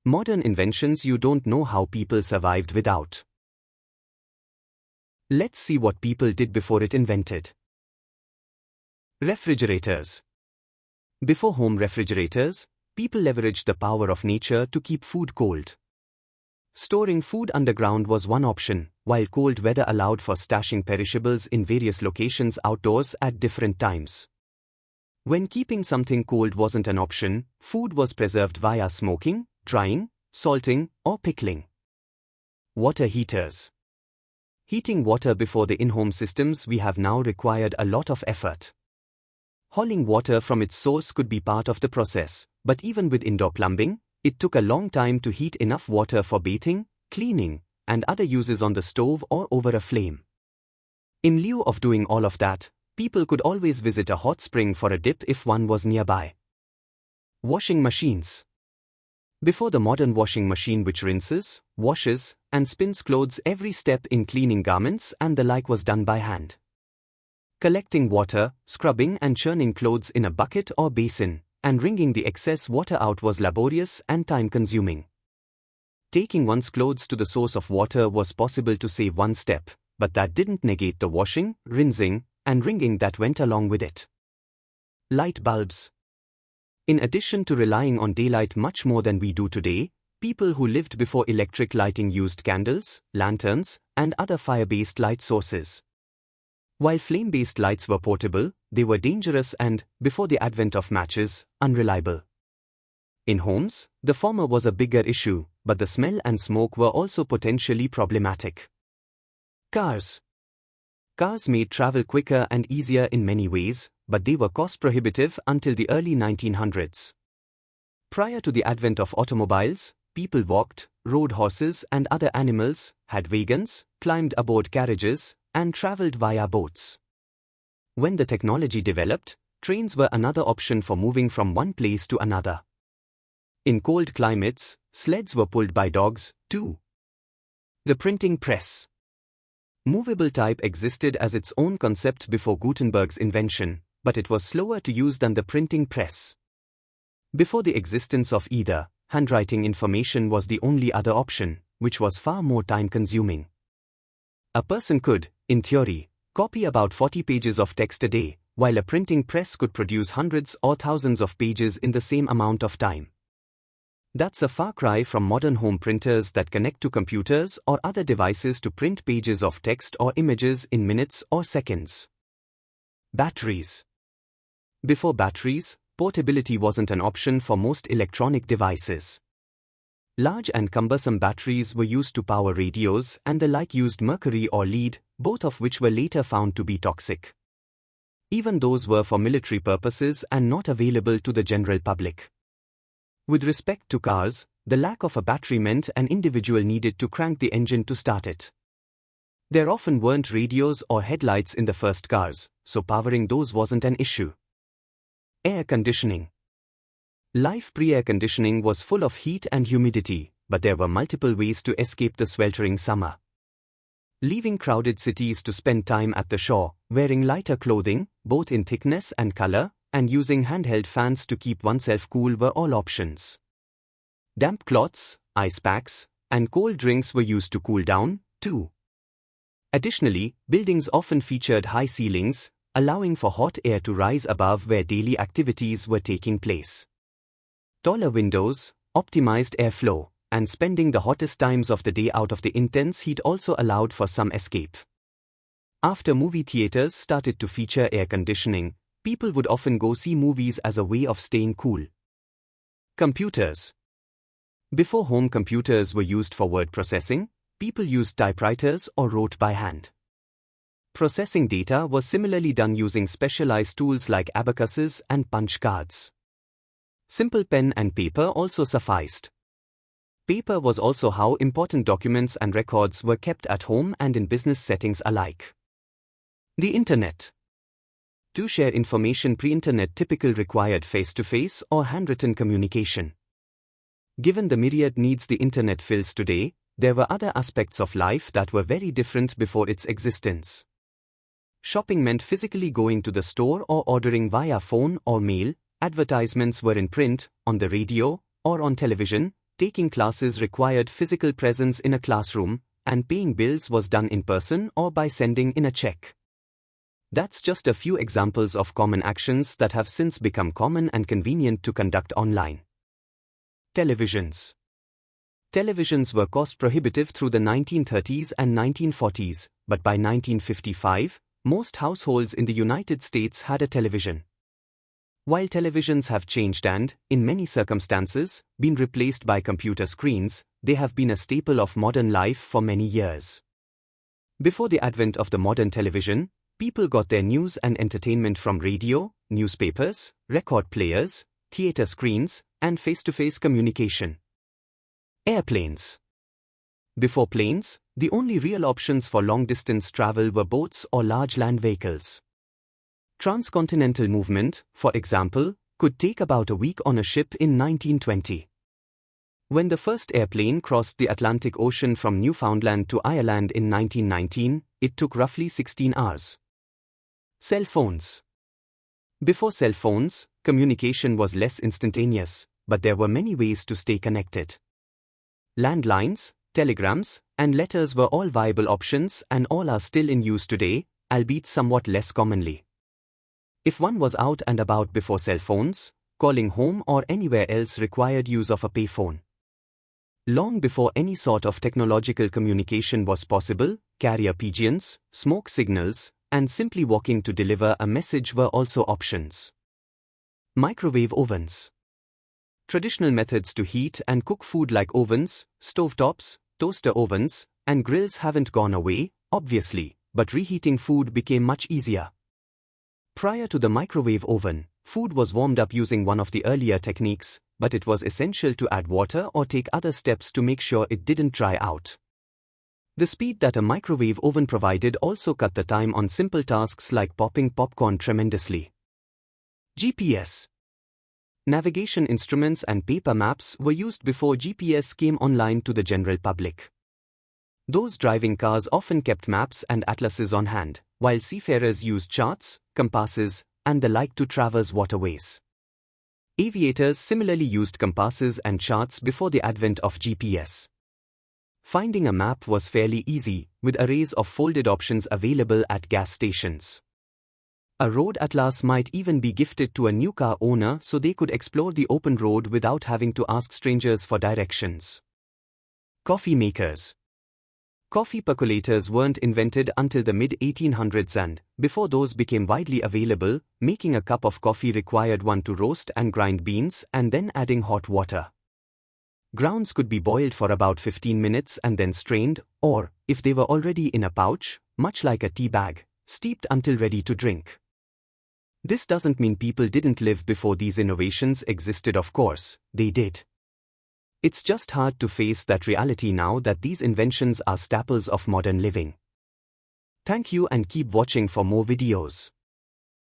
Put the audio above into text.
Modern inventions you don't know how people survived without. Let's see what people did before it invented. Refrigerators. Before home refrigerators, people leveraged the power of nature to keep food cold. Storing food underground was one option, while cold weather allowed for stashing perishables in various locations outdoors at different times. When keeping something cold wasn't an option, food was preserved via smoking, drying, salting, or pickling. Water heaters. Heating water before the in-home systems we have now required a lot of effort. Hauling water from its source could be part of the process, but even with indoor plumbing, it took a long time to heat enough water for bathing, cleaning, and other uses on the stove or over a flame. In lieu of doing all of that, people could always visit a hot spring for a dip if one was nearby. Washing machines. Before the modern washing machine which rinses, washes, and spins clothes, every step in cleaning garments and the like was done by hand. Collecting water, scrubbing and churning clothes in a bucket or basin, and wringing the excess water out was laborious and time-consuming. Taking one's clothes to the source of water was possible to save one step, but that didn't negate the washing, rinsing, and wringing that went along with it. Light bulbs. In addition to relying on daylight much more than we do today, people who lived before electric lighting used candles, lanterns, and other fire-based light sources. While flame-based lights were portable, they were dangerous and, before the advent of matches, unreliable. In homes, the former was a bigger issue, but the smell and smoke were also potentially problematic. Cars. Cars made travel quicker and easier in many ways, but they were cost-prohibitive until the early 1900s. Prior to the advent of automobiles, people walked, rode horses and other animals, had wagons, climbed aboard carriages, and traveled via boats. When the technology developed, trains were another option for moving from one place to another. In cold climates, sleds were pulled by dogs, too. The printing press. Movable type existed as its own concept before Gutenberg's invention, but it was slower to use than the printing press. Before the existence of either, handwriting information was the only other option, which was far more time-consuming. A person could, in theory, copy about 40 pages of text a day, while a printing press could produce hundreds or thousands of pages in the same amount of time. That's a far cry from modern home printers that connect to computers or other devices to print pages of text or images in minutes or seconds. Batteries. Before batteries, portability wasn't an option for most electronic devices. Large and cumbersome batteries were used to power radios and the like used mercury or lead, both of which were later found to be toxic. Even those were for military purposes and not available to the general public. With respect to cars, the lack of a battery meant an individual needed to crank the engine to start it. There often weren't radios or headlights in the first cars, so powering those wasn't an issue. Air conditioning. Life pre-air conditioning was full of heat and humidity, but there were multiple ways to escape the sweltering summer. Leaving crowded cities to spend time at the shore, wearing lighter clothing, both in thickness and color, and using handheld fans to keep oneself cool were all options. Damp cloths, ice packs, and cold drinks were used to cool down, too. Additionally, buildings often featured high ceilings, allowing for hot air to rise above where daily activities were taking place. Taller windows, optimized airflow, and spending the hottest times of the day out of the intense heat also allowed for some escape. After movie theaters started to feature air conditioning, people would often go see movies as a way of staying cool. Computers. Before home computers were used for word processing, people used typewriters or wrote by hand. Processing data was similarly done using specialized tools like abacuses and punch cards. Simple pen and paper also sufficed. Paper was also how important documents and records were kept at home and in business settings alike. The Internet. To share information pre-internet typically required face-to-face or handwritten communication. Given the myriad needs the Internet fills today, there were other aspects of life that were very different before its existence. Shopping meant physically going to the store or ordering via phone or mail, advertisements were in print, on the radio, or on television, taking classes required physical presence in a classroom, and paying bills was done in person or by sending in a check. That's just a few examples of common actions that have since become common and convenient to conduct online. Televisions. Televisions were cost prohibitive through the 1930s and 1940s, but by 1955, most households in the United States had a television. While televisions have changed and, in many circumstances, been replaced by computer screens, they have been a staple of modern life for many years. Before the advent of the modern television, people got their news and entertainment from radio, newspapers, record players, theater screens, and face-to-face communication. Airplanes. Before planes, the only real options for long-distance travel were boats or large land vehicles. Transcontinental movement, for example, could take about a week on a ship in 1920. When the first airplane crossed the Atlantic Ocean from Newfoundland to Ireland in 1919, it took roughly 16 hours. Cell phones. Before cell phones, communication was less instantaneous, but there were many ways to stay connected. Landlines, telegrams, and letters were all viable options and all are still in use today, albeit somewhat less commonly. If one was out and about before cell phones, calling home or anywhere else required use of a payphone. Long before any sort of technological communication was possible, carrier pigeons, smoke signals, and simply walking to deliver a message were also options. Microwave ovens. Traditional methods to heat and cook food like ovens, stovetops, toaster ovens, and grills haven't gone away, obviously, but reheating food became much easier. Prior to the microwave oven, food was warmed up using one of the earlier techniques, but it was essential to add water or take other steps to make sure it didn't dry out. The speed that a microwave oven provided also cut the time on simple tasks like popping popcorn tremendously. GPS. Navigation instruments and paper maps were used before GPS came online to the general public. Those driving cars often kept maps and atlases on hand, while seafarers used charts, compasses, and the like to traverse waterways. Aviators similarly used compasses and charts before the advent of GPS. Finding a map was fairly easy, with arrays of folded options available at gas stations. A road atlas might even be gifted to a new car owner so they could explore the open road without having to ask strangers for directions. Coffee makers. Coffee percolators weren't invented until the mid-1800s and, before those became widely available, making a cup of coffee required one to roast and grind beans and then adding hot water. Grounds could be boiled for about 15 minutes and then strained, or, if they were already in a pouch, much like a tea bag, steeped until ready to drink. This doesn't mean people didn't live before these innovations existed, of course, they did. It's just hard to face that reality now that these inventions are staples of modern living. Thank you and keep watching for more videos.